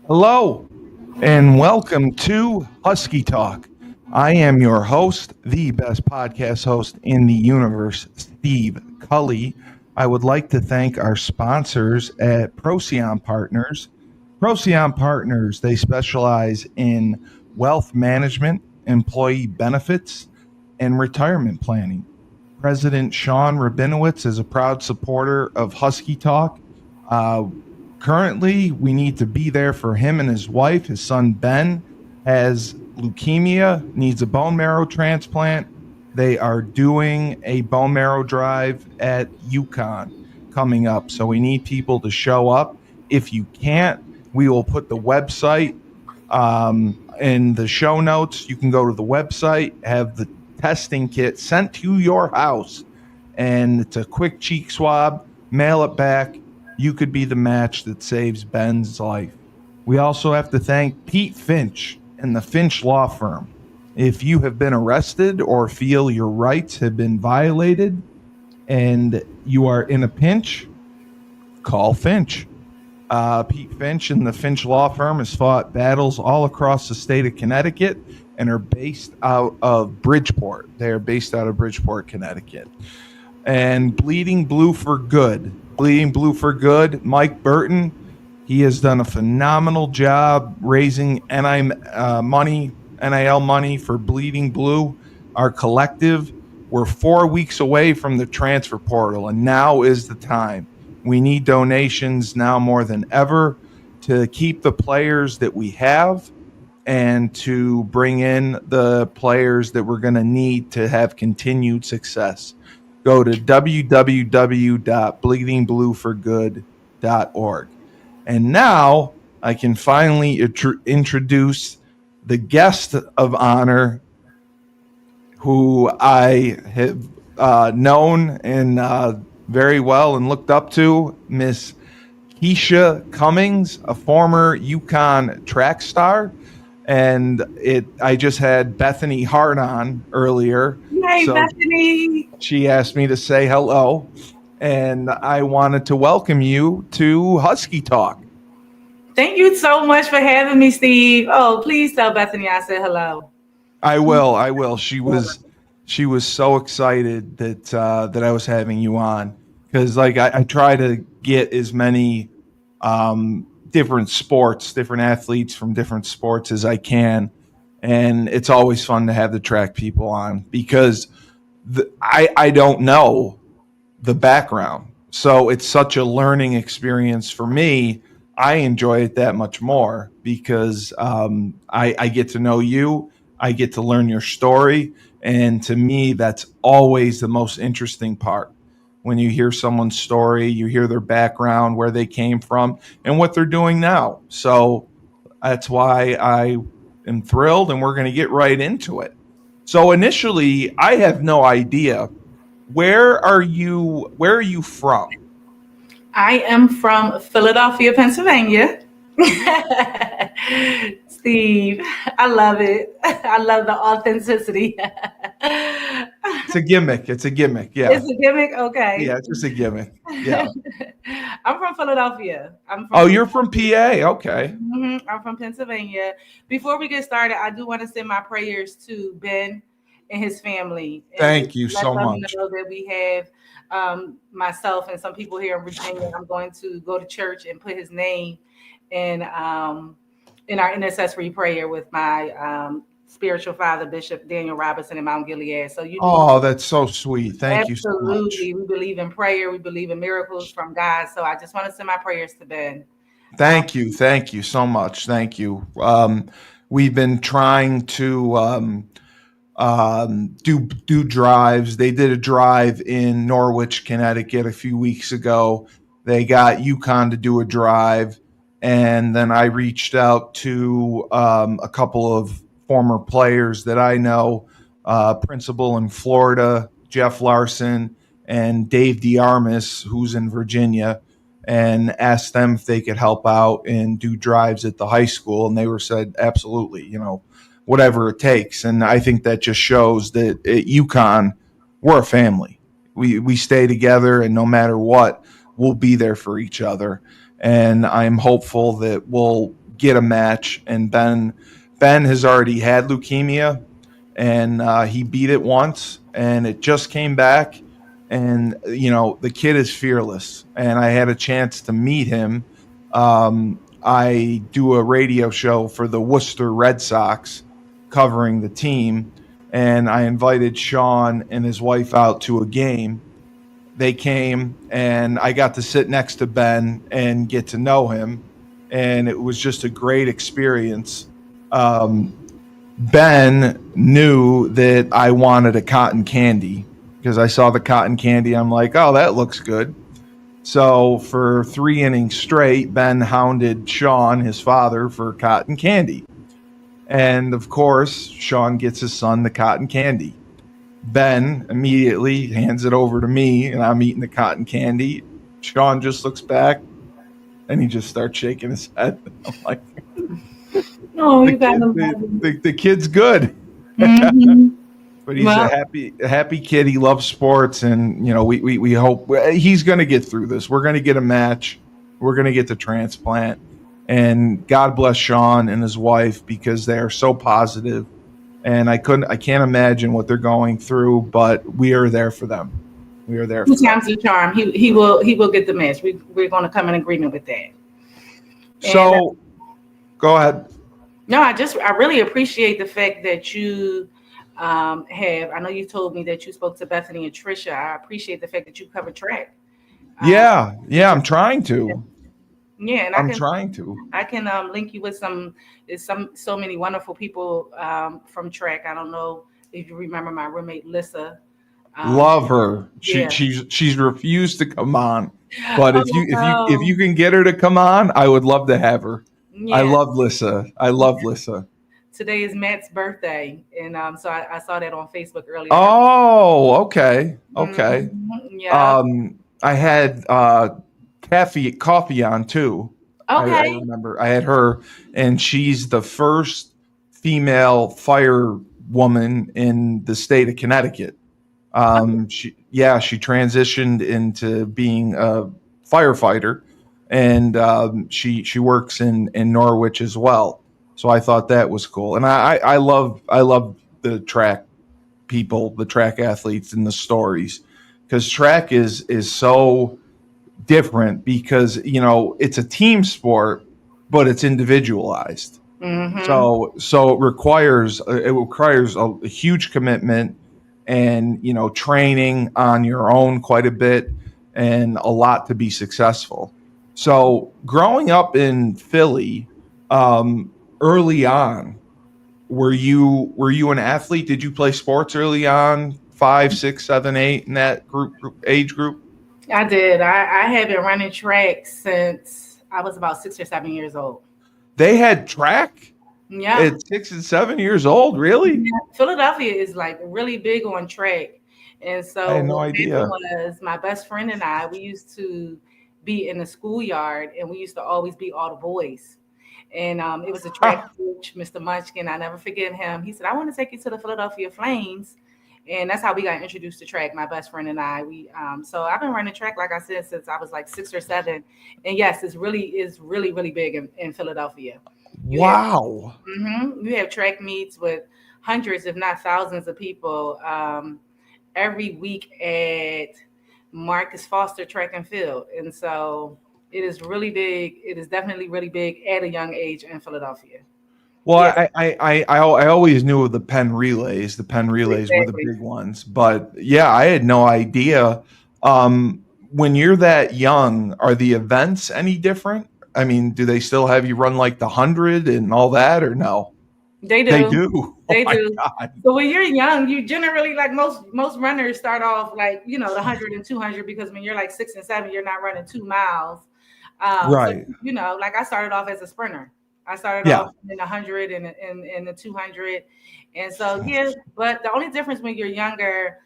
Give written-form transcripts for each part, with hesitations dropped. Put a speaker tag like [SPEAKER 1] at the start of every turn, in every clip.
[SPEAKER 1] Hello, and welcome to Husky Talk. I am your host, the best podcast host in the universe, Steve Cully. I would like to thank our sponsors at Procyon Partners. Procyon Partners, they specialize in wealth management, employee benefits, and retirement planning. President Sean Rabinowitz is a proud supporter of Husky Talk. Uh, Currently, we need to be there for him and his wife. His son Ben has leukemia, needs a bone marrow transplant. They are doing a bone marrow drive at UCONN coming up. So we need people to show up. If you can't, we will put the website in the show notes. You can go to the website, have the testing kit sent to your house, and it's a quick cheek swab, mail it back. You could be the match that saves Ben's life. We also have to thank Pete Finch and the Finch Law Firm. If you have been arrested or feel your rights have been violated and you are in a pinch, call Finch. Pete Finch and the Finch Law Firm has fought battles all across the state of Connecticut and are based out of Bridgeport. They are based out of Bridgeport, Connecticut. And Bleeding Blue for Good. Bleeding Blue for Good, Mike Burton. He has done a phenomenal job raising NIL money for Bleeding Blue, our collective. We're 4 weeks away from the transfer portal, and now is the time. We need donations now more than ever to keep the players that we have and to bring in the players that we're going to need to have continued success. Go to www.bleedingblueforgood.org. And now I can finally introduce the guest of honor who I have known and very well and looked up to, Miss Keisha Cummings, a former UConn track star. And I just had Bethany Hart on earlier.
[SPEAKER 2] Hey, so Bethany.
[SPEAKER 1] She asked me to say hello, and I wanted to welcome you to Husky Talk.
[SPEAKER 2] Thank you so much for having me, Steve. Oh, please tell Bethany I said hello.
[SPEAKER 1] I will. She was so excited that I was having you on because I try to get as many different athletes from different sports as I can. And it's always fun to have the track people on because I don't know the background. So it's such a learning experience for me. I enjoy it that much more because I get to know you. I get to learn your story. And to me, that's always the most interesting part. When you hear someone's story, you hear their background, where they came from, and what they're doing now. So that's why I am thrilled, and we're going to get right into it. So initially, I have no idea. Where are you from?
[SPEAKER 2] I am from Philadelphia, Pennsylvania. Steve, I love it. I love the authenticity.
[SPEAKER 1] It's a gimmick. Yeah.
[SPEAKER 2] It's a gimmick? Okay.
[SPEAKER 1] Yeah, it's just a gimmick. Yeah.
[SPEAKER 2] I'm from Philadelphia.
[SPEAKER 1] You're from PA? Okay.
[SPEAKER 2] Mm-hmm. I'm from Pennsylvania. Before we get started, I do want to send my prayers to Ben and his family.
[SPEAKER 1] Thank you so much.
[SPEAKER 2] Let them know that we have myself and some people here in Virginia. I'm going to go to church and put his name in our intercessory prayer with my spiritual father, Bishop Daniel Robinson in Mount Gilead. So
[SPEAKER 1] that's so sweet. Thank you so much.
[SPEAKER 2] Absolutely. We believe in prayer. We believe in miracles from God. So I just want to send my prayers to Ben.
[SPEAKER 1] Thank you. Thank you so much. Thank you. We've been trying to do drives. They did a drive in Norwich, Connecticut a few weeks ago. They got UConn to do a drive. And then I reached out to a couple of former players that I know, principal in Florida, Jeff Larson, and Dave DeArmas, who's in Virginia, and asked them if they could help out and do drives at the high school. And they said, absolutely, whatever it takes. And I think that just shows that at UConn, we're a family. We stay together, and no matter what, we'll be there for each other. And I'm hopeful that we'll get a match. And Ben has already had leukemia, and he beat it once, and it just came back. And the kid is fearless, and I had a chance to meet him. I do a radio show for the Worcester Red Sox, covering the team, and I invited Sean and his wife out to a game. They came, and I got to sit next to Ben and get to know him, and it was just a great experience. Um, Ben knew that I wanted a cotton candy because I saw the cotton candy. I'm like, oh, that looks good. So for 3 innings straight, Ben hounded Sean, his father, for cotton candy. And of course, Sean gets his son the cotton candy. Ben immediately hands it over to me, and I'm eating the cotton candy. Sean just looks back, and he just starts shaking his head. I'm like,
[SPEAKER 2] Oh,
[SPEAKER 1] the
[SPEAKER 2] you got
[SPEAKER 1] kid,
[SPEAKER 2] them.
[SPEAKER 1] the kid's good.
[SPEAKER 2] Mm-hmm.
[SPEAKER 1] But he's
[SPEAKER 2] Well,
[SPEAKER 1] a happy kid. He loves sports, and we hope he's going to get through this. We're going to get a match. We're going to get the transplant, and God bless Sean and his wife because they are so positive. And I can't imagine what they're going through, but we are there for them. We are there
[SPEAKER 2] two
[SPEAKER 1] for them.
[SPEAKER 2] times the charm. He will get the match. We're going to come in agreement with that. And
[SPEAKER 1] So go ahead.
[SPEAKER 2] no, I really appreciate the fact that you have. I know you told me that you spoke to Bethany and Trisha. I appreciate the fact that you cover track. Um,
[SPEAKER 1] Yeah. I'm
[SPEAKER 2] because
[SPEAKER 1] trying to.
[SPEAKER 2] yeah, and
[SPEAKER 1] I'm trying to.
[SPEAKER 2] I can link you with some so many wonderful people from track. I don't know if you remember my roommate Lissa. Um,
[SPEAKER 1] Love her.
[SPEAKER 2] yeah.
[SPEAKER 1] She's refused to come on. But if
[SPEAKER 2] Oh
[SPEAKER 1] you
[SPEAKER 2] no.
[SPEAKER 1] can get her to come on, I would love to have her. I
[SPEAKER 2] Yeah.
[SPEAKER 1] love Lissa. I love Lissa.
[SPEAKER 2] Today is Matt's birthday, and so I saw that on Facebook earlier.
[SPEAKER 1] Oh, okay. Okay.
[SPEAKER 2] Yeah.
[SPEAKER 1] I had coffee on too. I
[SPEAKER 2] Okay.
[SPEAKER 1] remember I had her, and she's the first female firewoman in the state of Connecticut. She transitioned into being a firefighter, and she works in Norwich as well. So I thought that was cool, and I love the track people, the track athletes, and the stories, because track is so different because it's a team sport, but it's individualized.
[SPEAKER 2] Mm-hmm.
[SPEAKER 1] So it requires a huge commitment, and training on your own quite a bit, and a lot to be successful. So growing up in Philly, early on, were you an athlete? Did you play sports early on? 5, 6, 7, 8 in that age group?
[SPEAKER 2] I did. I have been running track since I was about 6 or 7 years old.
[SPEAKER 1] They had track
[SPEAKER 2] Yeah.
[SPEAKER 1] at 6 and 7 years old. Really?
[SPEAKER 2] Yeah. Philadelphia is like really big on track. And
[SPEAKER 1] I
[SPEAKER 2] so
[SPEAKER 1] had no
[SPEAKER 2] what happened
[SPEAKER 1] idea.
[SPEAKER 2] was my best friend and I, we used to be in the schoolyard and we used to always be all the boys. And it was a track coach, Mr. Munchkin. I never forget him. He said, I want to take you to the Philadelphia Flames. And that's how we got introduced to track, my best friend and I. So I've been running track, like I said, since I was like 6 or 7. And yes, it's really big in Philadelphia. You have
[SPEAKER 1] Wow.
[SPEAKER 2] you have track meets with hundreds, if not thousands, of people every week at Marcus Foster Track and Field, and so it is really big. It is definitely really big at a young age in Philadelphia.
[SPEAKER 1] Well,
[SPEAKER 2] Yes,
[SPEAKER 1] I always knew of the Penn relays. The Penn relays were the
[SPEAKER 2] exactly.
[SPEAKER 1] big ones, but yeah, I had no idea. When you're that young, are the events any different? I mean, do they still have you run like the 100 and all that, or no?
[SPEAKER 2] They
[SPEAKER 1] They
[SPEAKER 2] do.
[SPEAKER 1] do. Oh
[SPEAKER 2] They
[SPEAKER 1] my
[SPEAKER 2] do.
[SPEAKER 1] god.
[SPEAKER 2] So when you're young, you generally like most runners start off like the 100 and 200 because when you're like 6 and 7, you're not running 2 miles. So
[SPEAKER 1] Right.
[SPEAKER 2] like I started off as a sprinter. I started
[SPEAKER 1] Yeah.
[SPEAKER 2] off in the 100 and the 200, and so yeah. But the only difference when you're younger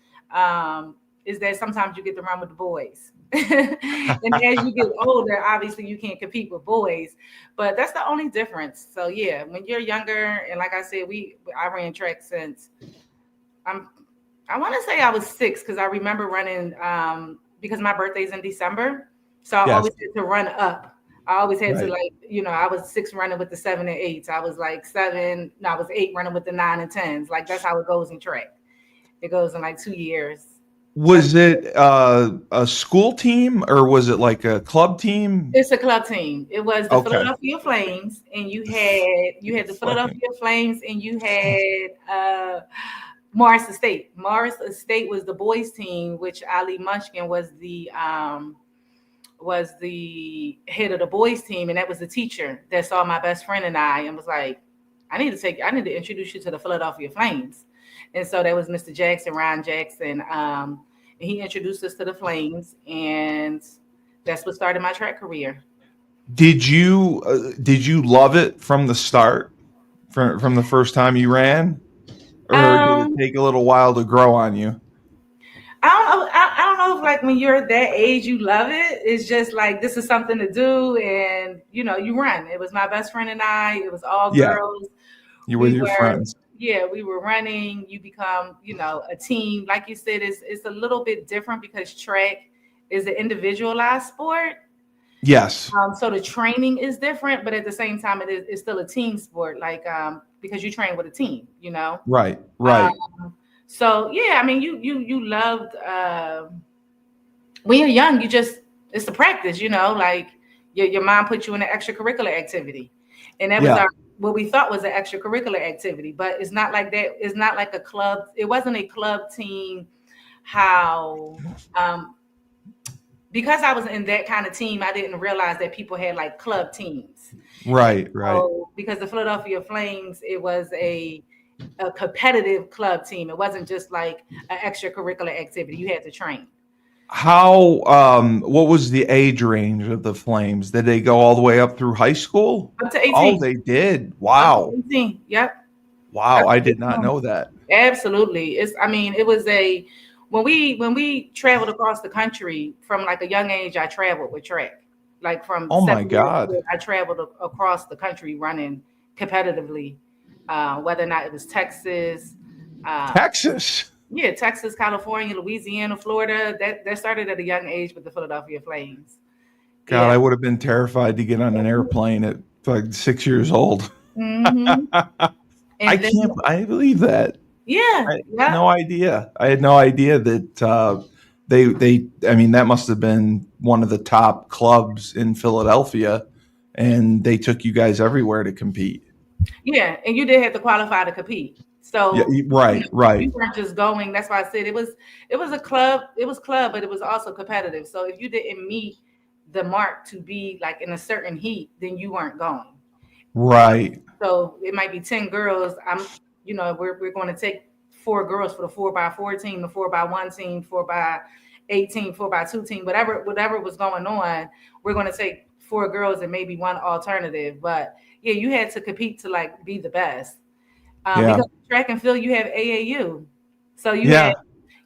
[SPEAKER 2] is that sometimes you get to run with the boys, and as you get older, obviously you can't compete with boys. But that's the only difference. So yeah, when you're younger, and like I said, I ran track since I'm I want to say I was 6 because I remember running because my birthday's in December, so I
[SPEAKER 1] Yes.
[SPEAKER 2] always had to run up. I always had to
[SPEAKER 1] Right.
[SPEAKER 2] like, I was six running with the seven and eights. I was like seven, no, I was eight running with the nine and tens. Like that's how it goes in track. It goes in like 2 years. That's
[SPEAKER 1] Was it a school team or was it like a club team?
[SPEAKER 2] It's a club team. It was the
[SPEAKER 1] Okay.
[SPEAKER 2] Philadelphia Flames, and you had the
[SPEAKER 1] Fucking
[SPEAKER 2] Philadelphia Flames, and you had Morris Estate. Morris Estate was the boys team, which Ali Munchkin was the head of the boys team, and that was the teacher that saw my best friend and I, and was like, I need to introduce you to the Philadelphia Flames. And so that was Mr. Jackson, Ron Jackson. And he introduced us to the Flames, and that's what started my track career.
[SPEAKER 1] did you love it from the start, from the first time you ran, or did it
[SPEAKER 2] Um,
[SPEAKER 1] take a little while to grow on you?
[SPEAKER 2] I don't know. I don't know if like when you're that age, you love it. It's just like this is something to do, and you run. It was my best friend and I. It was all
[SPEAKER 1] Yeah,
[SPEAKER 2] girls.
[SPEAKER 1] you're with
[SPEAKER 2] We
[SPEAKER 1] your
[SPEAKER 2] were,
[SPEAKER 1] friends.
[SPEAKER 2] yeah, we were running. You become, a team. Like you said, it's a little bit different because track is an individualized sport.
[SPEAKER 1] Yes.
[SPEAKER 2] So the training is different, but at the same time, it's still a team sport. Like because you train with a team.
[SPEAKER 1] Right.
[SPEAKER 2] Um,
[SPEAKER 1] Right.
[SPEAKER 2] so yeah, I mean, you loved when you're young. You just it's a practice. Like your mom put you in an extracurricular activity, and that was
[SPEAKER 1] Yeah.
[SPEAKER 2] our what we thought was an extracurricular activity, but it's not like that. It's not like a club. It wasn't a club team. How because I was in that kind of team, I didn't realize that people had like club teams. And
[SPEAKER 1] Right. Right.
[SPEAKER 2] so because the Philadelphia Flames, it was a competitive club team. It wasn't just like an extracurricular activity. You had to train.
[SPEAKER 1] What was the age range of the Flames? Did they go all the way up through high school?
[SPEAKER 2] Up to
[SPEAKER 1] Oh,
[SPEAKER 2] 18.
[SPEAKER 1] they did.
[SPEAKER 2] Up to
[SPEAKER 1] Wow.
[SPEAKER 2] 18. Yep.
[SPEAKER 1] Wow.
[SPEAKER 2] Up
[SPEAKER 1] I
[SPEAKER 2] to
[SPEAKER 1] did not
[SPEAKER 2] 18.
[SPEAKER 1] know that.
[SPEAKER 2] Absolutely. It was a when we traveled across the country from like a young age, I traveled with track. Like from
[SPEAKER 1] Oh my
[SPEAKER 2] 7 years
[SPEAKER 1] God.
[SPEAKER 2] old, I traveled across the country running competitively. Whether or not it was Texas, uh,
[SPEAKER 1] Texas.
[SPEAKER 2] yeah, Texas, California, Louisiana, Florida. That started at a young age with the Philadelphia Flames.
[SPEAKER 1] God,
[SPEAKER 2] Yeah.
[SPEAKER 1] I would have been terrified to get on an airplane at like 6 years old.
[SPEAKER 2] Hmm.
[SPEAKER 1] I
[SPEAKER 2] And then
[SPEAKER 1] can't. I believe that.
[SPEAKER 2] yeah,
[SPEAKER 1] I had
[SPEAKER 2] yeah.
[SPEAKER 1] no idea. I had no idea that they. I mean, that must have been one of the top clubs in Philadelphia, and they took you guys everywhere to compete.
[SPEAKER 2] Yeah, and you did have to qualify to compete.
[SPEAKER 1] Yeah,
[SPEAKER 2] So
[SPEAKER 1] right,
[SPEAKER 2] you
[SPEAKER 1] right,
[SPEAKER 2] weren't just going. That's why I said it was a club. It was club, but it was also competitive. So if you didn't meet the mark to be like in a certain heat, then you weren't going.
[SPEAKER 1] right.
[SPEAKER 2] So it might be 10 girls. We're going to take 4 girls for the 4x4 team, the 4x1 team, 4x18, 4x2 team, whatever was going on. We're going to take 4 girls and maybe one alternative. But yeah, you had to compete to like be the best.
[SPEAKER 1] Yeah,
[SPEAKER 2] Because track and field, you have AAU. So
[SPEAKER 1] yeah.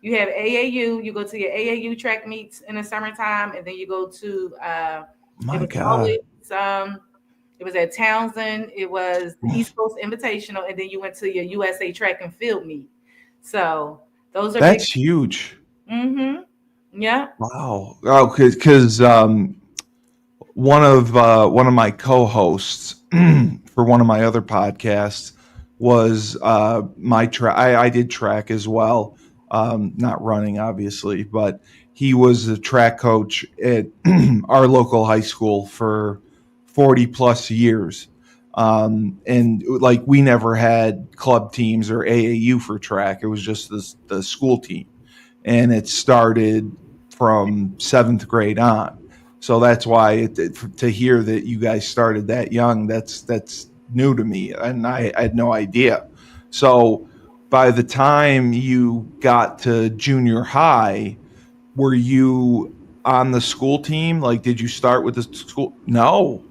[SPEAKER 2] you have AAU. You go to your AAU track meets in the summertime, and then you go to it
[SPEAKER 1] My
[SPEAKER 2] was
[SPEAKER 1] God,
[SPEAKER 2] always it was at Townsend. It was the East Coast Invitational, and then you went to your USA track and field meet. So those are big.
[SPEAKER 1] that's huge.
[SPEAKER 2] Mm-hmm. Yeah.
[SPEAKER 1] Wow. Oh, because one of my co-hosts for one of my other podcasts was my track. I did track as well, not running obviously, but he was the track coach at our local high school for 40 plus years. And like we never had club teams or AAU for track. It was just the school team, and it started from seventh grade on. So that's why to hear that you guys started that young, that's new to me, and I had no idea. So by the time you got to junior high, were you on the school team? Like, did you start with the school? No.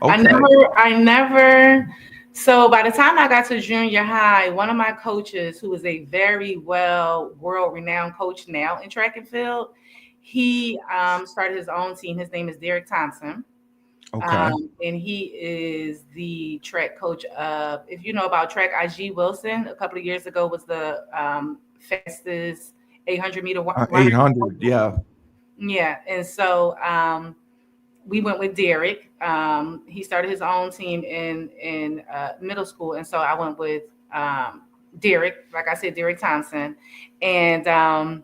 [SPEAKER 2] I
[SPEAKER 1] Okay.
[SPEAKER 2] never, I never. So by the time I got to junior high, one of my coaches, who is a very well world-renowned coach now in track and field, he started his own team. His name is Derek Thompson,
[SPEAKER 1] Okay.
[SPEAKER 2] and he is the track coach of. If you know about track, IG Wilson a couple of years ago was the fastest 800-meter runner.
[SPEAKER 1] 800. Yeah.
[SPEAKER 2] Yeah, and so we went with Derek. He started his own team in middle school, and so I went with Derek. Like I said, Derek Thompson, and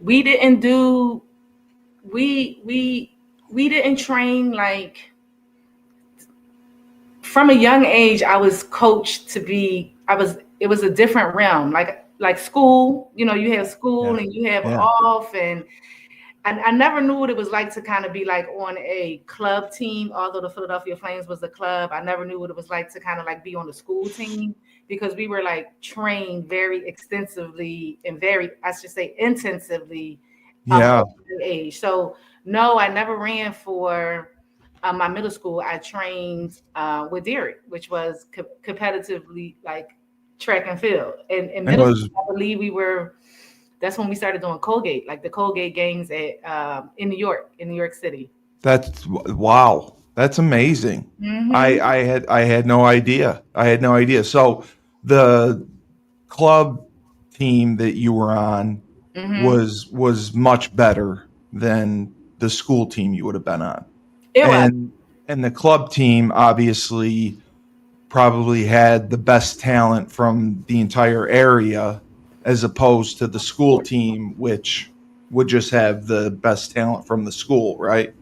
[SPEAKER 2] we didn't do we didn't train like from a young age. I was coached to be. I was. It was a different realm, like school. You know, you have school
[SPEAKER 1] Yeah.
[SPEAKER 2] and you have
[SPEAKER 1] Yeah.
[SPEAKER 2] off, and I never knew what it was like to kind of be like on a club team. Although the Philadelphia Flames was a club, I never knew what it was like to kind of like be on the school team because we were like trained very extensively and very, I should say, intensively at
[SPEAKER 1] Yeah.
[SPEAKER 2] an age. So no, I never ran for my middle school. I trained with Derek, which was competitively like track and field. And in
[SPEAKER 1] It
[SPEAKER 2] middle
[SPEAKER 1] was,
[SPEAKER 2] school, I believe we were that's when we started doing Colgate, like the Colgate games at in New York City.
[SPEAKER 1] that's wow. That's amazing.
[SPEAKER 2] Mm-hmm.
[SPEAKER 1] I had no idea. I had no idea. So the club team that you were on
[SPEAKER 2] Mm-hmm.
[SPEAKER 1] was much better than the school team you would have been on.
[SPEAKER 2] It was
[SPEAKER 1] And and the club team obviously probably had the best talent from the entire area as opposed to the school team which would just have the best talent from the school, right?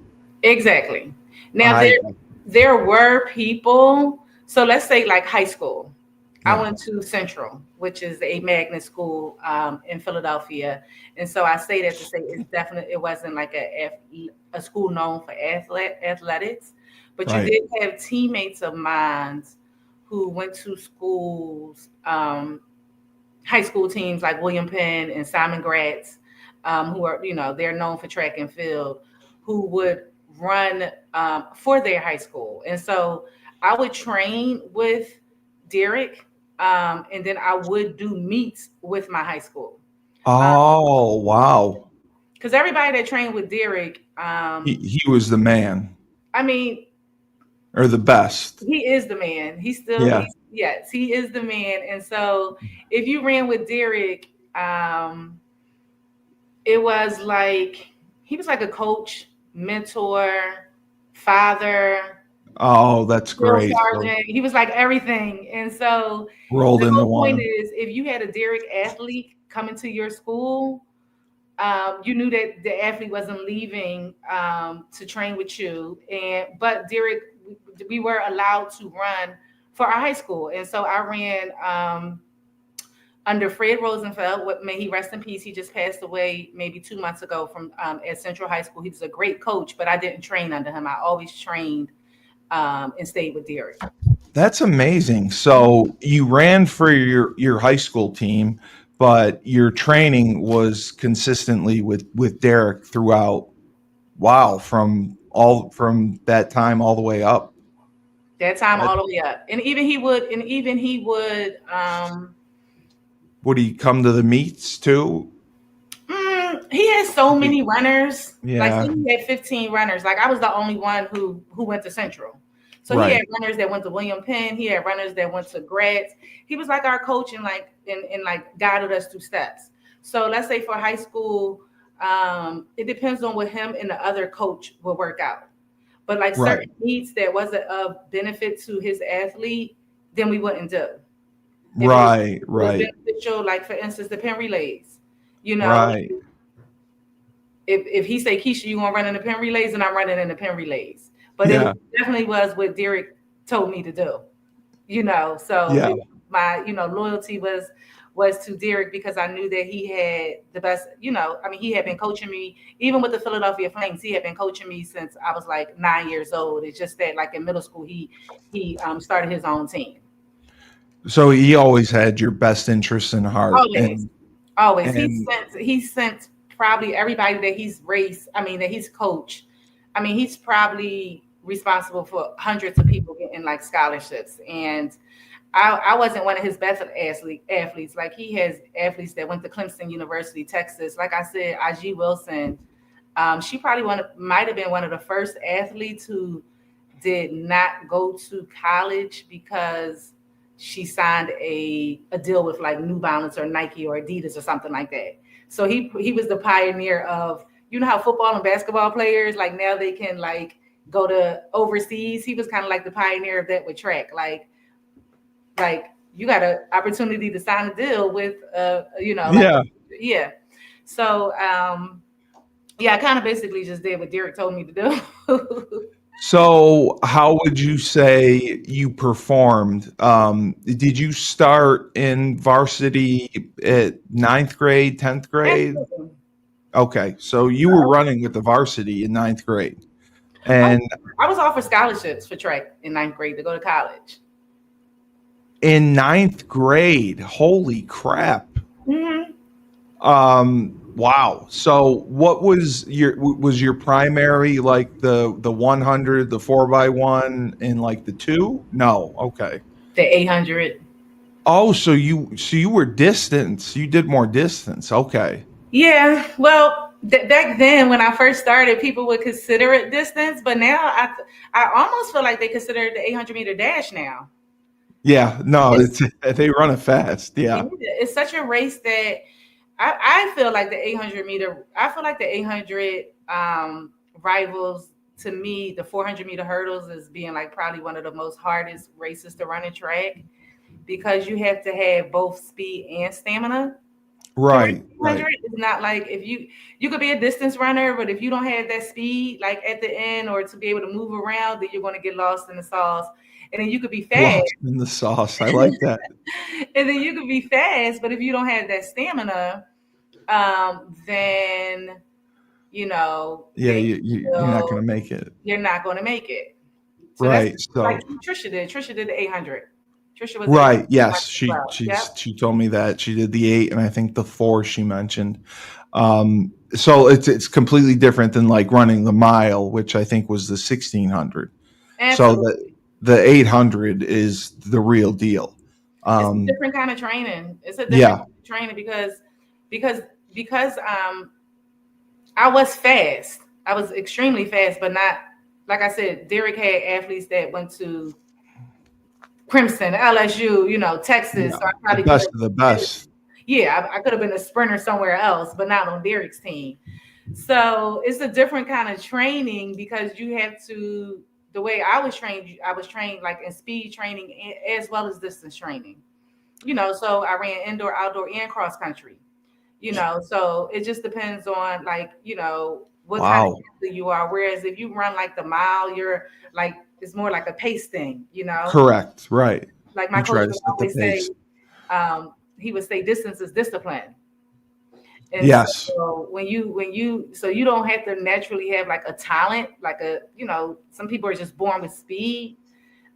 [SPEAKER 2] exactly. Now
[SPEAKER 1] I
[SPEAKER 2] there were people. So let's say like high school. I
[SPEAKER 1] yeah.
[SPEAKER 2] went to Central, which is a magnet school in Philadelphia, and so I say that to say it's definitely it wasn't like a school known for athletics, but you
[SPEAKER 1] Right.
[SPEAKER 2] did have teammates of mine who went to schools, high school teams like William Penn and Simon Gratz, who are they're known for track and field, who would run for their high school, and so I would train with Derek, and then I would do meets with my high school.
[SPEAKER 1] Oh, wow.
[SPEAKER 2] Because everybody that trained with Derek,
[SPEAKER 1] He was the man
[SPEAKER 2] I mean,
[SPEAKER 1] or the best.
[SPEAKER 2] he is the man.
[SPEAKER 1] Yeah.
[SPEAKER 2] He's yes, he is the man. And so if you ran with Derek, it was like he was like a coach, mentor, father,
[SPEAKER 1] Oh, that's
[SPEAKER 2] drill
[SPEAKER 1] great. So
[SPEAKER 2] sergeant. He was like everything. And so
[SPEAKER 1] rolled
[SPEAKER 2] the
[SPEAKER 1] into
[SPEAKER 2] whole point
[SPEAKER 1] one.
[SPEAKER 2] is if you had a Derek athlete coming to your school, you knew that the athlete wasn't leaving to train with you. But Derek, we were allowed to run for our high school. And so I ran under Fred Rosenfeld. What may he rest in peace. He just passed away maybe 2 months ago from at Central High School. He was a great coach, but I didn't train under him. I always trained and stayed with Derek.
[SPEAKER 1] That's amazing. So you ran for your high school team, but your training was consistently with Derek throughout. Wow, from that time all the way up.
[SPEAKER 2] That time
[SPEAKER 1] That
[SPEAKER 2] all the way up. And even he would
[SPEAKER 1] would he come to the meets too?
[SPEAKER 2] he has so
[SPEAKER 1] He-
[SPEAKER 2] many runners. Like say
[SPEAKER 1] yeah,
[SPEAKER 2] he had 15 runners. Like I was the only one who went to Central. So he had
[SPEAKER 1] right,
[SPEAKER 2] runners that went to William Penn. He had runners that went to Gratz. He was like our coach and like and like guided us through steps. So let's say for high school, it depends on what him and the other coach will work out. But like
[SPEAKER 1] right,
[SPEAKER 2] certain needs that wasn't of benefit to his athlete, then we wouldn't do. If
[SPEAKER 1] right,
[SPEAKER 2] it was
[SPEAKER 1] right,
[SPEAKER 2] beneficial, like for instance, the pen relays, you know,
[SPEAKER 1] right.
[SPEAKER 2] if he say Keisha, you gonna run in the pen relays, and I'm running in the pen relays. But it
[SPEAKER 1] Yeah,
[SPEAKER 2] definitely was what Derek told me to do. So
[SPEAKER 1] yeah,
[SPEAKER 2] my loyalty was to Derek because I knew that he had the best. I mean, he had been coaching me even with the Philadelphia Flames. He had been coaching me since I was like 9 years old. It's just that like in middle school, he started his own team.
[SPEAKER 1] so he always had your best interests in heart,
[SPEAKER 2] Always, always.
[SPEAKER 1] and
[SPEAKER 2] He sent probably everybody that he's raced. I mean, that he's coached. I mean, he's probably responsible for hundreds of people getting like scholarships. And I wasn't one of his best athletes. Like he has athletes that went to Clemson University, Texas. Like I said, IG Wilson. She probably might have been one of the first athletes who did not go to college because she signed a deal with like New Balance or Nike or Adidas or something like that. So he was the pioneer of how football and basketball players like now they can like go to overseas. He was kind of like the pioneer of that with track. Like you got an opportunity to sign a deal with like
[SPEAKER 1] Yeah.
[SPEAKER 2] yeah. So yeah, I kind of basically just did what Derek told me to do.
[SPEAKER 1] So, how would you say you performed? Did you start in varsity at ninth grade, 10th grade?
[SPEAKER 2] Absolutely.
[SPEAKER 1] Okay, so you were running with the varsity in ninth grade.
[SPEAKER 2] Oh,
[SPEAKER 1] And
[SPEAKER 2] I was offered scholarships for track in ninth grade to go to college.
[SPEAKER 1] in ninth grade, holy crap.
[SPEAKER 2] Hmm.
[SPEAKER 1] Wow. So what was your primary, like the 100, the 4x1, and like the two? No. Okay.
[SPEAKER 2] The 800.
[SPEAKER 1] Oh, so you were distance. You did more distance. Okay.
[SPEAKER 2] Yeah, well, back then when I first started, people would consider it distance, but now I almost feel like they consider it the 800-meter dash now.
[SPEAKER 1] Yeah. No,
[SPEAKER 2] It's
[SPEAKER 1] it's they run it fast.
[SPEAKER 2] yeah,
[SPEAKER 1] Yeah.
[SPEAKER 2] it's such a race that I feel like the 800 meter. I feel like the 800 rivals to me the 400-meter hurdles is being like probably one of the most hardest races to run in track because you have to have both speed and stamina to run
[SPEAKER 1] Right. Right.
[SPEAKER 2] 100. It's not like if you could be a distance runner, but if you don't have that speed, like at the end, or to be able to move around, then you're going to get lost in the sauce. And then you could be fast,
[SPEAKER 1] Lost in the sauce. I like that.
[SPEAKER 2] and then you could be fast, but if you don't have that stamina, then
[SPEAKER 1] Yeah.
[SPEAKER 2] then
[SPEAKER 1] You're not
[SPEAKER 2] will
[SPEAKER 1] gonna make it.
[SPEAKER 2] you're not going to make it. So that's
[SPEAKER 1] Right.
[SPEAKER 2] like
[SPEAKER 1] So
[SPEAKER 2] Trisha did. Trisha did the 800. Trisha was the 800
[SPEAKER 1] right. Yes.
[SPEAKER 2] as well. Yep.
[SPEAKER 1] She told me that she did the 8 and I think the 4 she mentioned. So it's completely different than like running the mile, which I think was the 1600. So
[SPEAKER 2] Absolutely.
[SPEAKER 1] the 800 is the real deal.
[SPEAKER 2] It's a
[SPEAKER 1] Um,
[SPEAKER 2] different kind of training. It's a different
[SPEAKER 1] yeah.
[SPEAKER 2] kind of training because I was fast. I was extremely fast, but not like I said. Derek had athletes that went to Crimson, LSU, Texas.
[SPEAKER 1] Yeah.
[SPEAKER 2] So I
[SPEAKER 1] The
[SPEAKER 2] probably could
[SPEAKER 1] best
[SPEAKER 2] have.
[SPEAKER 1] of the best.
[SPEAKER 2] Yeah, I could have been a sprinter somewhere else, but not on Derek's team. So it's a different kind of training because you have to. The way I was trained like in speed training as well as distance training. So I ran indoor, outdoor, and cross country. So it just depends on like what kind of
[SPEAKER 1] Wow.
[SPEAKER 2] athlete you are. Whereas if you run like the mile, you're like it's more like a pace thing.
[SPEAKER 1] Correct. Right.
[SPEAKER 2] Like my
[SPEAKER 1] You
[SPEAKER 2] coach
[SPEAKER 1] try to
[SPEAKER 2] would
[SPEAKER 1] set the
[SPEAKER 2] always say,
[SPEAKER 1] pace.
[SPEAKER 2] he would say distance is discipline. And
[SPEAKER 1] Yes.
[SPEAKER 2] so so you don't have to naturally have like a talent, like some people are just born with speed.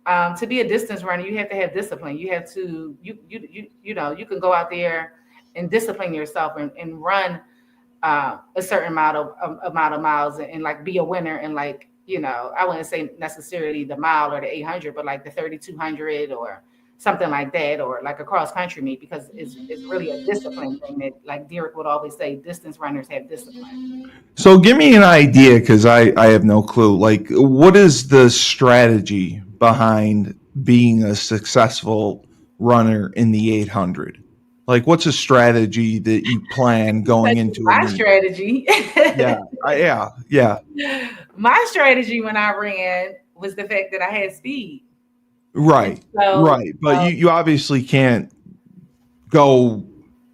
[SPEAKER 2] To be a distance runner, you have to have discipline. You have to you can go out there and discipline yourself and run a certain amount of miles and like be a winner and like I wouldn't say necessarily the mile or the 800, but like the 3200 or something like that, or like a cross country meet because it's really a discipline thing that like Derek would always say distance runners have discipline.
[SPEAKER 1] So give me an idea because I have no clue. Like, what is the strategy behind being a successful runner in the 800? Like, what's a strategy that you plan
[SPEAKER 2] You
[SPEAKER 1] going
[SPEAKER 2] touched
[SPEAKER 1] into a
[SPEAKER 2] my
[SPEAKER 1] meet?
[SPEAKER 2] strategy.
[SPEAKER 1] Yeah, yeah.
[SPEAKER 2] My strategy when I ran was the fact that I had speed. And
[SPEAKER 1] Right,
[SPEAKER 2] so
[SPEAKER 1] right. But you obviously can't go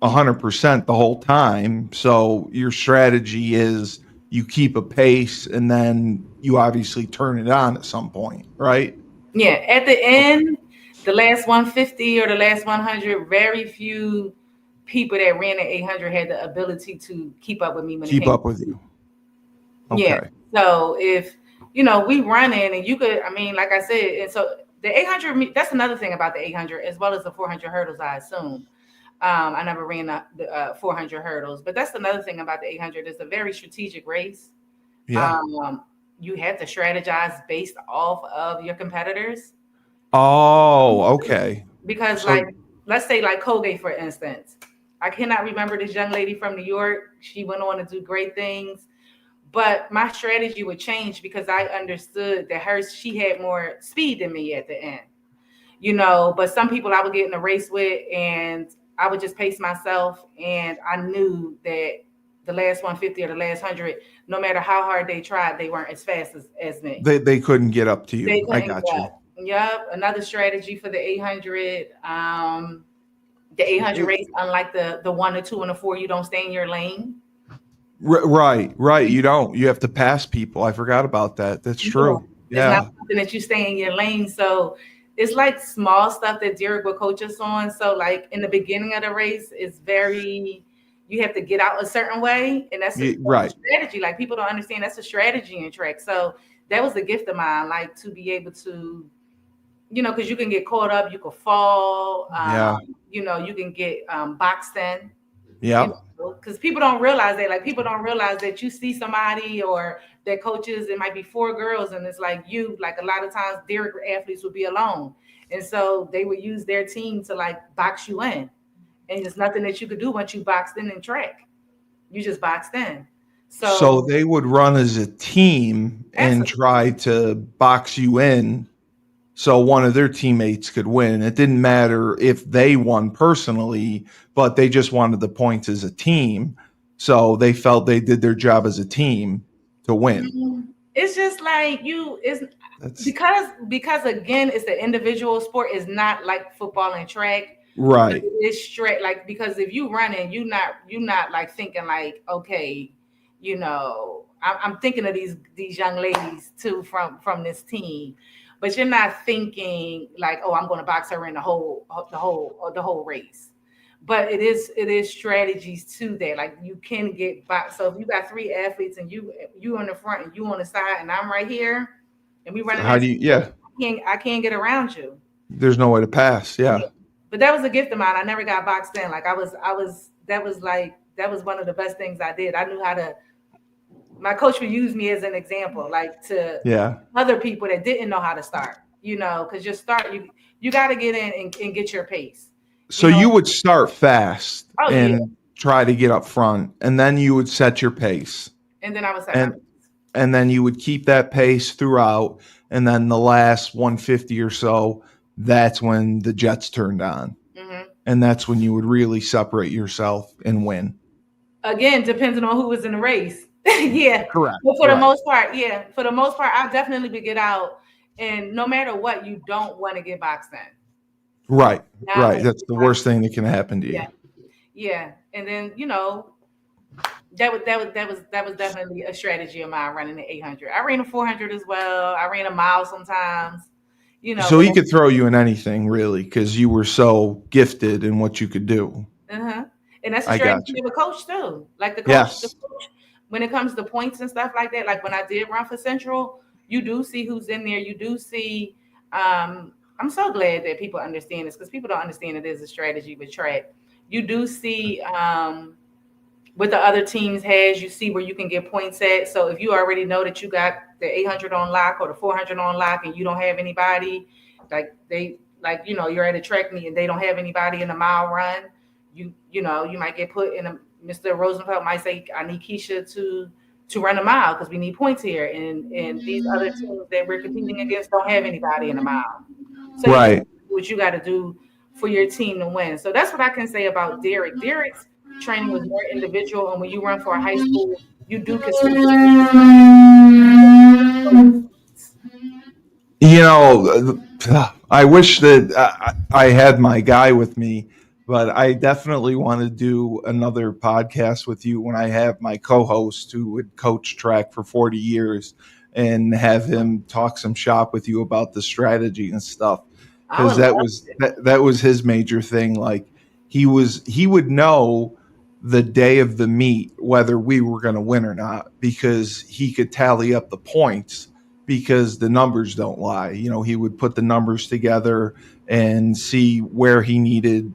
[SPEAKER 1] 100% the whole time. So your strategy is you keep a pace and then you obviously turn it on at some point, right?
[SPEAKER 2] yeah, at the
[SPEAKER 1] Okay.
[SPEAKER 2] end, the last 150 or the last 100, very few people that ran the 800 had the ability to keep up with me when it
[SPEAKER 1] Keep
[SPEAKER 2] came
[SPEAKER 1] up
[SPEAKER 2] to
[SPEAKER 1] with
[SPEAKER 2] speed.
[SPEAKER 1] you.
[SPEAKER 2] Yeah.
[SPEAKER 1] Okay.
[SPEAKER 2] So if we running and you could, I mean, like I said, and so the 800, that's another thing about the 800 as well as the 400 hurdles, I assume. I never ran the 400 hurdles, but that's another thing about the 800. It's a very strategic race.
[SPEAKER 1] Yeah.
[SPEAKER 2] Um, you have to strategize based off of your competitors
[SPEAKER 1] Oh, okay.
[SPEAKER 2] because,
[SPEAKER 1] So
[SPEAKER 2] like, let's say like Colgate, for instance. I cannot remember this young lady from New York. She went on to do great things, but my strategy would change because I understood that she had more speed than me at the end. But some people I would get in a race with and I would just pace myself and I knew that the last 150 or the last 100, no matter how hard they tried, they weren't as fast as me.
[SPEAKER 1] They couldn't get up to
[SPEAKER 2] They
[SPEAKER 1] you. I
[SPEAKER 2] couldn't
[SPEAKER 1] got you.
[SPEAKER 2] get. Yep. Another strategy for the 800. The 800 race, unlike the one, the two, and the four, you don't stay in your lane.
[SPEAKER 1] Right. You don't. You have to pass people. I forgot about that. That's
[SPEAKER 2] Yeah.
[SPEAKER 1] true.
[SPEAKER 2] It's not
[SPEAKER 1] Yeah.
[SPEAKER 2] something that you stay in your lane. So it's like small stuff that Derek will coach us on. So like in the beginning of the race, it's very you have to get out a certain way, and that's a
[SPEAKER 1] Right.
[SPEAKER 2] strategy. Like people don't understand that's a strategy in track. So that was a gift of mine, like to be able to, because you can get caught up, you could fall,
[SPEAKER 1] Yeah.
[SPEAKER 2] you can get boxed in, you
[SPEAKER 1] Yep.
[SPEAKER 2] know, because people don't realize that. Like people don't realize that you see somebody or that coaches, it might be four girls, and it's like you. Like a lot of times, Derek athletes would be alone, and so they would use their team to like box you in, and there's nothing that you could do once you boxed in track. You just boxed in.
[SPEAKER 1] So
[SPEAKER 2] So
[SPEAKER 1] they would run as a team and
[SPEAKER 2] absolutely.
[SPEAKER 1] try to box you in so one of their teammates could win. It didn't matter if they won personally, but they just wanted the points as a team. So they felt they did their job as a team to win.
[SPEAKER 2] It's just like it's
[SPEAKER 1] That's
[SPEAKER 2] because again, it's an individual sport. It's not like football and track, but
[SPEAKER 1] right.
[SPEAKER 2] it is straight. Like because if you running, you not like thinking like, okay, I'm thinking of these young ladies too from this team, but you're not thinking like, oh, I'm going to box her in the whole race. But it is strategies to that. Like you can get boxed. So if you got three athletes and you on the front and you on the side and I'm right here and we running
[SPEAKER 1] How
[SPEAKER 2] that,
[SPEAKER 1] do you yeah,
[SPEAKER 2] I can't get around you.
[SPEAKER 1] there's no way to pass. Yeah.
[SPEAKER 2] Yeah. But that was a gift of mine. I never got boxed in. Like that was one of the best things I did. I knew how to. My coach would use me as an example, like to
[SPEAKER 1] Yeah.
[SPEAKER 2] other people that didn't know how to start. Because you got to get in and get your pace.
[SPEAKER 1] So
[SPEAKER 2] You know.
[SPEAKER 1] you would start fast
[SPEAKER 2] Oh yeah.
[SPEAKER 1] and try to get up front, and then you would set your pace.
[SPEAKER 2] And then I would set my
[SPEAKER 1] And
[SPEAKER 2] pace.
[SPEAKER 1] and then you would keep that pace throughout, and then the last 150 or so, that's when the jets turned on,
[SPEAKER 2] Hmm.
[SPEAKER 1] and that's when you would really separate yourself and win.
[SPEAKER 2] Again, depending on who was in the race. Yeah.
[SPEAKER 1] Correct.
[SPEAKER 2] But for the
[SPEAKER 1] Right.
[SPEAKER 2] most part, yeah. For the most part, I definitely would get out. And no matter what, you don't want to get boxed in.
[SPEAKER 1] Right.
[SPEAKER 2] Not
[SPEAKER 1] Right.
[SPEAKER 2] want to
[SPEAKER 1] That's
[SPEAKER 2] get
[SPEAKER 1] the
[SPEAKER 2] boxed
[SPEAKER 1] worst thing that can happen to
[SPEAKER 2] in. Yeah.
[SPEAKER 1] you.
[SPEAKER 2] Yeah. And then, that was definitely a strategy of mine running the 800. I ran a 400 as well. I ran a mile sometimes,
[SPEAKER 1] So
[SPEAKER 2] but
[SPEAKER 1] he could throw you in anything, really, because you were so gifted in what you could do.
[SPEAKER 2] uh-huh. And that's a
[SPEAKER 1] I got
[SPEAKER 2] strategy
[SPEAKER 1] you.
[SPEAKER 2] of a coach too. Like the
[SPEAKER 1] Yes.
[SPEAKER 2] coach, when it comes to points and stuff like that. Like when I did run for Central, you do see who's in there. You do see. I'm so glad that people understand this because people don't understand it is a strategy with track. You do see what the other teams has. You see where you can get points at. So if you already know that you got the 800 on lock or the 400 on lock, and you don't have anybody, you're at a track meet and they don't have anybody in the mile run, you might get put in a. Mr. Rosenfeld might say, I need Keisha to run a mile because we need points here, and these other teams that we're competing against don't have anybody in the mile. So you just
[SPEAKER 1] Right.
[SPEAKER 2] do what you got to do for your team to win. So that's what I can say about Derek. Derek's training was more individual, and when you run for a high school, you do consider
[SPEAKER 1] I wish that I had my guy with me, but I definitely want to do another podcast with you when I have my co-host who would coach track for 40 years and have him talk some shop with you about the strategy and stuff,
[SPEAKER 2] I would
[SPEAKER 1] because
[SPEAKER 2] love it.
[SPEAKER 1] that was his major thing. Like he would know the day of the meet whether we were going to win or not because he could tally up the points because the numbers don't lie. He would put the numbers together and see where he needed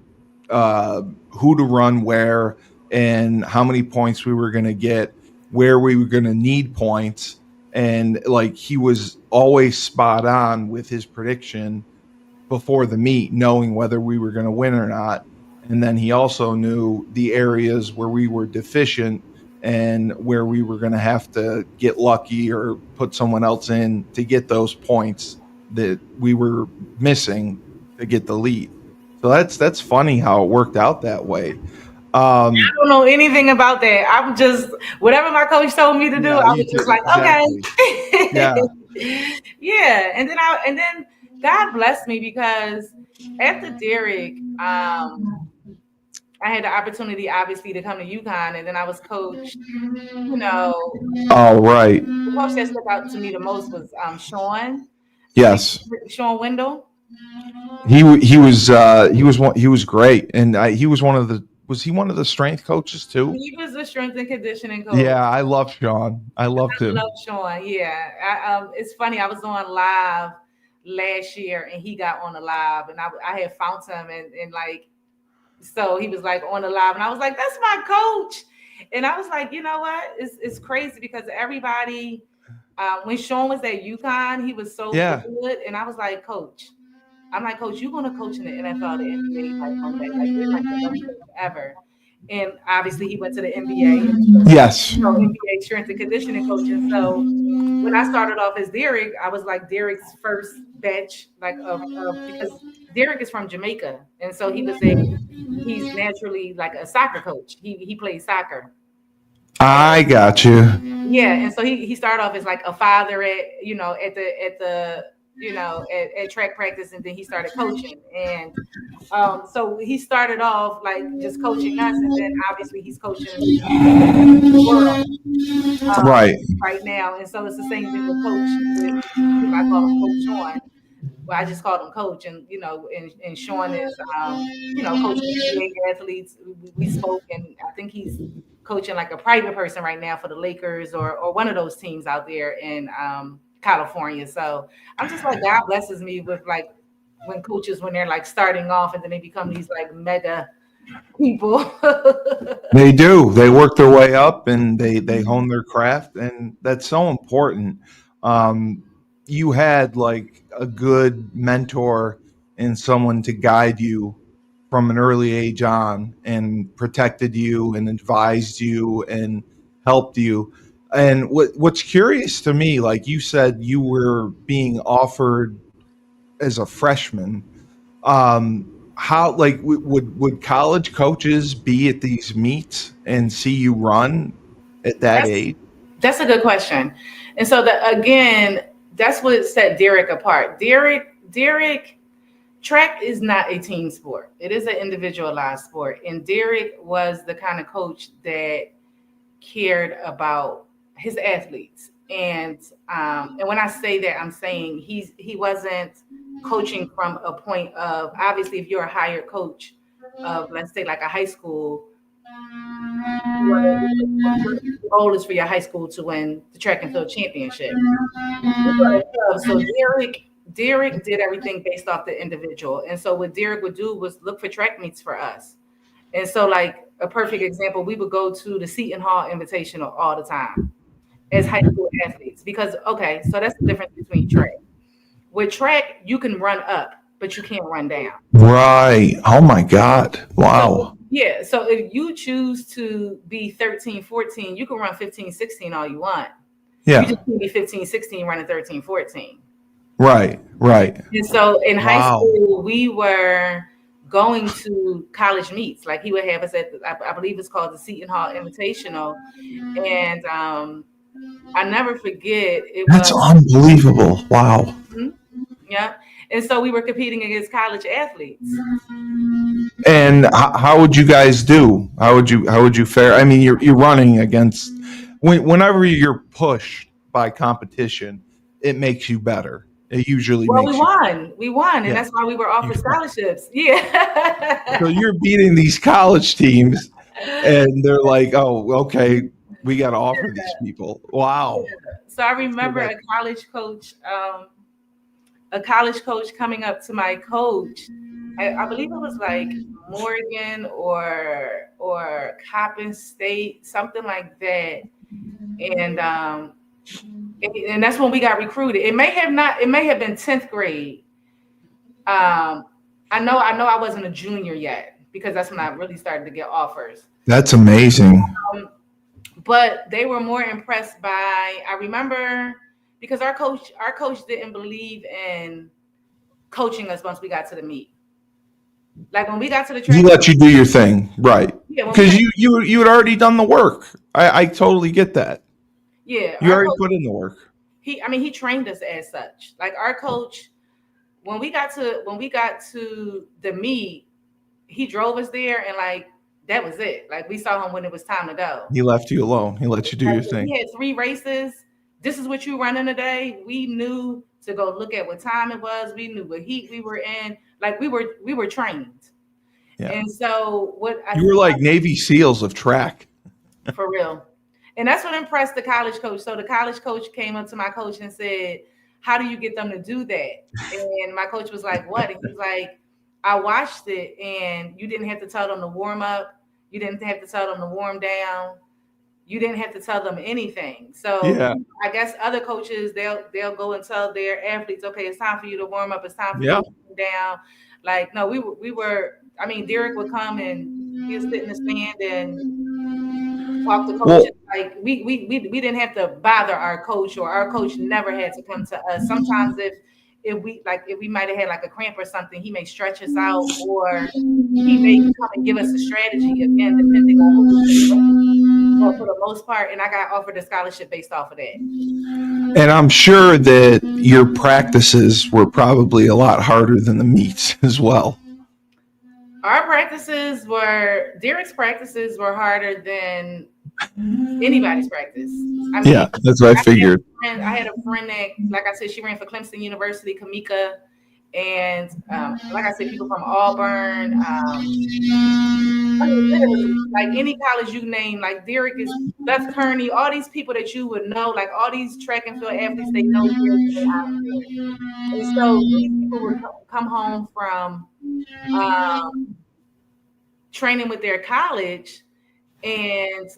[SPEAKER 1] who to run where and how many points we were going to get, where we were going to need points. And like he was always spot on with his prediction before the meet, knowing whether we were going to win or not. And then he also knew the areas where we were deficient and where we were going to have to get lucky or put someone else in to get those points that we were missing to get the lead. So that's funny how it worked out that way. Um,
[SPEAKER 2] I don't know anything about that. I'm just whatever my coach told me to do.
[SPEAKER 1] yeah,
[SPEAKER 2] I was just like,
[SPEAKER 1] exactly. Yeah.
[SPEAKER 2] okay, yeah. And then God blessed me because after Derek, I had the opportunity, obviously, to come to UConn, and then I was coached. You know,
[SPEAKER 1] Oh, right.
[SPEAKER 2] the coach that stuck out to me the most was Sean. I think
[SPEAKER 1] Yes.
[SPEAKER 2] Sean Wendell.
[SPEAKER 1] He was great, and he was one of the was he one of the strength coaches too?
[SPEAKER 2] He was a strength and conditioning coach.
[SPEAKER 1] Yeah, I love Sean. I loved
[SPEAKER 2] I love
[SPEAKER 1] him.
[SPEAKER 2] Sean. Yeah, it's funny. I was on live last year, and he got on the live, and I had found him, and like, so he was like on the live, and I was like, "That's my coach," and I was like, you know what? It's crazy because everybody, when Sean was at UConn, he was so
[SPEAKER 1] Yeah.
[SPEAKER 2] good, and I was like, Coach. I'm like, Coach, you're gonna coach in the NFL, the NBA, like one day. Like you're like the best coach ever. And obviously he went to the NBA,
[SPEAKER 1] Yes.
[SPEAKER 2] NBA strength and conditioning coach. And so when I started off as Derek, I was like Derek's first batch, like of because Derek is from Jamaica. And so he's naturally like a soccer coach. He plays soccer. And
[SPEAKER 1] I got you.
[SPEAKER 2] yeah, and so he started off as like a father at at track practice, and then he started coaching. And so he started off like just coaching us, and then obviously he's coaching the world
[SPEAKER 1] Right.
[SPEAKER 2] right now. And so it's the same thing with Coach. I call him Coach Sean. Well, I just called him Coach, and and Sean is coaching NBA athletes. We spoke, and I think he's coaching like a private person right now for the Lakers or one of those teams out there in California. So I'm just like, God blesses me with like when they're like starting off and then they become these like mega people.
[SPEAKER 1] They do. They work their way up and they hone their craft, and that's so important. Um, you had like a good mentor and someone to guide you from an early age on, and protected you and advised you and helped you. And what's curious to me, like you said, you were being offered as a freshman. How like would college coaches be at these meets and see you run at that
[SPEAKER 2] That's
[SPEAKER 1] age?
[SPEAKER 2] that's a good question. And so that again, that's what set Derek apart. Derek track is not a team sport. It is an individualized sport. And Derek was the kind of coach that cared about his athletes. And when I say that, I'm saying he wasn't coaching from a point of obviously if you're a hired coach of let's say like a high school, you want the goal is for your high school to win the track and field championship. So Derek did everything based off the individual. And so what Derek would do was look for track meets for us. And so like a perfect example, we would go to the Seton Hall Invitational all the time as high school athletes because okay, so that's the difference between track. With track, you can run up, but you can't run down.
[SPEAKER 1] Right. Oh my God.
[SPEAKER 2] So
[SPEAKER 1] Wow.
[SPEAKER 2] yeah, so if you choose to be 13, 14, you can run 15, 16 all you want. You
[SPEAKER 1] Yeah.
[SPEAKER 2] just can't be 15, 16 running 13, 14.
[SPEAKER 1] Right. Right.
[SPEAKER 2] And so in high
[SPEAKER 1] Wow.
[SPEAKER 2] school, we were going to college meets. Like he would have us at, I believe it's called the Seton Hall Invitational. And I never forget, it
[SPEAKER 1] That's
[SPEAKER 2] was,
[SPEAKER 1] unbelievable. Wow.
[SPEAKER 2] mhm, yeah. And so we were competing against college athletes.
[SPEAKER 1] And how would you guys do? How would you fare? I mean, you're running against whenever you're pushed by competition, it makes you better. It usually
[SPEAKER 2] Well, we
[SPEAKER 1] makes you
[SPEAKER 2] won. We won. And
[SPEAKER 1] yeah.
[SPEAKER 2] that's why we were
[SPEAKER 1] You
[SPEAKER 2] offered
[SPEAKER 1] won.
[SPEAKER 2] scholarships.
[SPEAKER 1] So
[SPEAKER 2] Yeah.
[SPEAKER 1] you're beating these college teams, and they're like, "Oh, okay, we got to offer these people." Wow.
[SPEAKER 2] So I
[SPEAKER 1] So
[SPEAKER 2] remember
[SPEAKER 1] that
[SPEAKER 2] a college coach coming up to my coach. I believe it was like Morgan or Coppin State, something like that. And and that's when we got recruited. It may have been 10th grade. I know I wasn't a junior yet because that's when I really started to get offers.
[SPEAKER 1] that's amazing.
[SPEAKER 2] Um, but they were more impressed by I remember because our coach didn't believe in coaching us once we got to the meet. Like when we got to the
[SPEAKER 1] He
[SPEAKER 2] track,
[SPEAKER 1] let you do your thing, right?
[SPEAKER 2] Yeah, when we
[SPEAKER 1] because
[SPEAKER 2] got
[SPEAKER 1] you had already done the work. I totally get that.
[SPEAKER 2] yeah,
[SPEAKER 1] You
[SPEAKER 2] our
[SPEAKER 1] already
[SPEAKER 2] coach
[SPEAKER 1] put in the work.
[SPEAKER 2] he trained us as such. Like our coach, when we got to the meet, he drove us there and like that was it. Like we saw him when it was time to go.
[SPEAKER 1] He left you alone. He let you do
[SPEAKER 2] Like
[SPEAKER 1] your
[SPEAKER 2] if
[SPEAKER 1] thing.
[SPEAKER 2] we had 3 races, this is what you running today. We knew to go look at what time it was. We knew what heat we were in. Like we were trained.
[SPEAKER 1] Yeah.
[SPEAKER 2] And so what I
[SPEAKER 1] You were like Navy SEALs of track.
[SPEAKER 2] for real. And that's what impressed the college coach. So the college coach came up to my coach and said, "How do you get them to do that?" And my coach was like, "What?" And he was like, "I watched it and you didn't have to tell them to warm up. You didn't have to tell them to warm down. You didn't have to tell them anything." So
[SPEAKER 1] Yeah.
[SPEAKER 2] I guess other coaches they'll go and tell their athletes, "Okay, it's time for you to warm up. It's time for you
[SPEAKER 1] Yeah.
[SPEAKER 2] to warm down." Like no, we were. I mean, Derek would come and he'd sit in the stand and talk to coaches.
[SPEAKER 1] Well,
[SPEAKER 2] Like we didn't have to bother our coach, or our coach never had to come to us. Sometimes if we might have had like a cramp or something, he may stretch us out, or he may come and give us a strategy again, depending on who was in the race. But for the most part, and I got offered a scholarship based off of that.
[SPEAKER 1] and I'm sure that your practices were probably a lot harder than the meets as well.
[SPEAKER 2] Our practices were Derek's practices were harder than anybody's practice. I mean,
[SPEAKER 1] Yeah, that's what I figured.
[SPEAKER 2] I had a friend that, like I said, she ran for Clemson University, Kamika, and like I said, people from Auburn. I mean, literally, like any college you name, like Derek is Beth Kearney, all these people that you would know, like all these track and field athletes, they know Derek and they honor Derek. And so these people would come home from training with their college and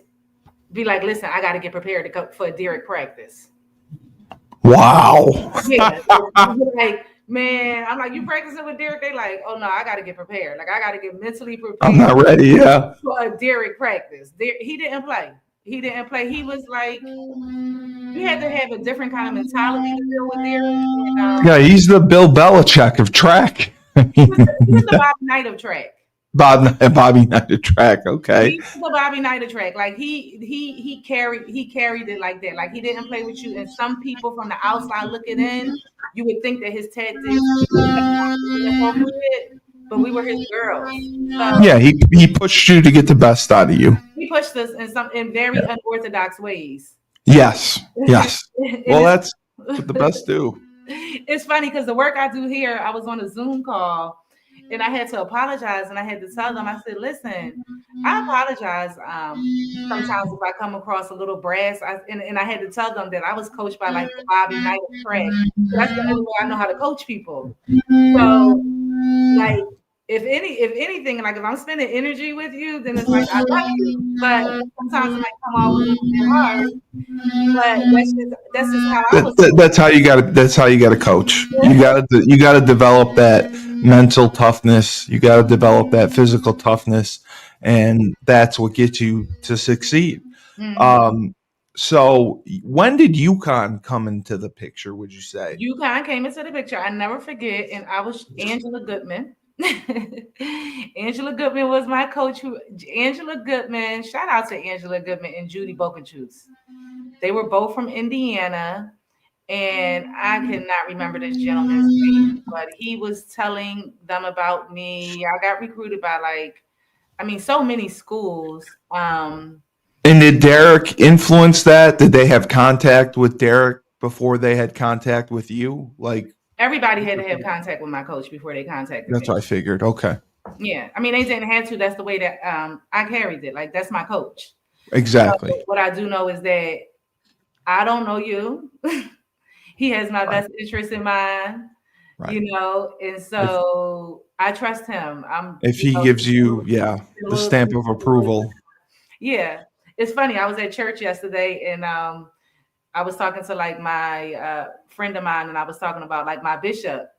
[SPEAKER 2] be like, "Listen, I got to get prepared to go for a Derek practice."
[SPEAKER 1] Wow.
[SPEAKER 2] Yeah, like man, I'm like, "You practicing with Derek?" They like, "Oh no, I got to get prepared. Like I got to get mentally
[SPEAKER 1] I'm
[SPEAKER 2] prepared
[SPEAKER 1] not ready. Yeah.
[SPEAKER 2] for a Derek practice." He didn't play. He didn't play. He was like, you had to have a different kind of mentality to deal with Derek. And
[SPEAKER 1] Yeah, he's the Bill Belichick of track.
[SPEAKER 2] he was the Bobby Knight of track.
[SPEAKER 1] Bobby Knight of track. Okay.
[SPEAKER 2] He was the Bobby Knight of track. Like he carried it like that. Like he didn't play with you. And some people from the outside looking in, you would think that his tactics were inappropriate, but we were his girls. So
[SPEAKER 1] Yeah, he pushed you to get the best out of you.
[SPEAKER 2] he pushed us in very
[SPEAKER 1] Yeah.
[SPEAKER 2] unorthodox ways.
[SPEAKER 1] Yes. Yes.
[SPEAKER 2] And
[SPEAKER 1] Well,
[SPEAKER 2] it's
[SPEAKER 1] that's what the best do.
[SPEAKER 2] it's funny because the work I do here, I was on a Zoom call and I had to apologize and I had to tell them, I said, "Listen, I apologize. Sometimes if I come across a little brass, and I had to tell them that I was coached by like the Bobby Knight of track. So that's the only way I know how to coach people. So like if anything, like if I'm spending energy with you, then it's like I love you. But sometimes it might come off a little bit hard. But that's just how I was
[SPEAKER 1] That's how you got to. That's how you got to coach. You got to develop that mental toughness. You got to develop that physical toughness, and that's what gets you to succeed.
[SPEAKER 2] Mhm.
[SPEAKER 1] Um, so when did UConn come into the picture? Would you say?
[SPEAKER 2] UConn came into the picture. I never forget, and I was Angela Goodman. Angela Goodman was my coach. Angela Goodman, shout out to Angela Goodman and Judy Bokenchus. They were both from Indiana, and I cannot remember this gentleman's name, but he was telling them about me. I got recruited by so many schools.
[SPEAKER 1] And did Derek influence that? Did they have contact with Derek before they had contact with you? Like
[SPEAKER 2] Everybody had to have contact with my coach before they contacted
[SPEAKER 1] that's
[SPEAKER 2] me.
[SPEAKER 1] what I figured. Okay,
[SPEAKER 2] Yeah, I mean they didn't have to. That's the way that I carried it. Like that's my coach.
[SPEAKER 1] exactly.
[SPEAKER 2] So what I do know is that I don't know you. He has my
[SPEAKER 1] Right.
[SPEAKER 2] best interest in mind,
[SPEAKER 1] Right.
[SPEAKER 2] and
[SPEAKER 1] If
[SPEAKER 2] so I trust him. I'm,
[SPEAKER 1] if he gives you, yeah,
[SPEAKER 2] a
[SPEAKER 1] the
[SPEAKER 2] little
[SPEAKER 1] stamp of approval.
[SPEAKER 2] yeah. It's funny. I was at church yesterday, and I was talking to like my friend of mine, and I was talking about like my bishop,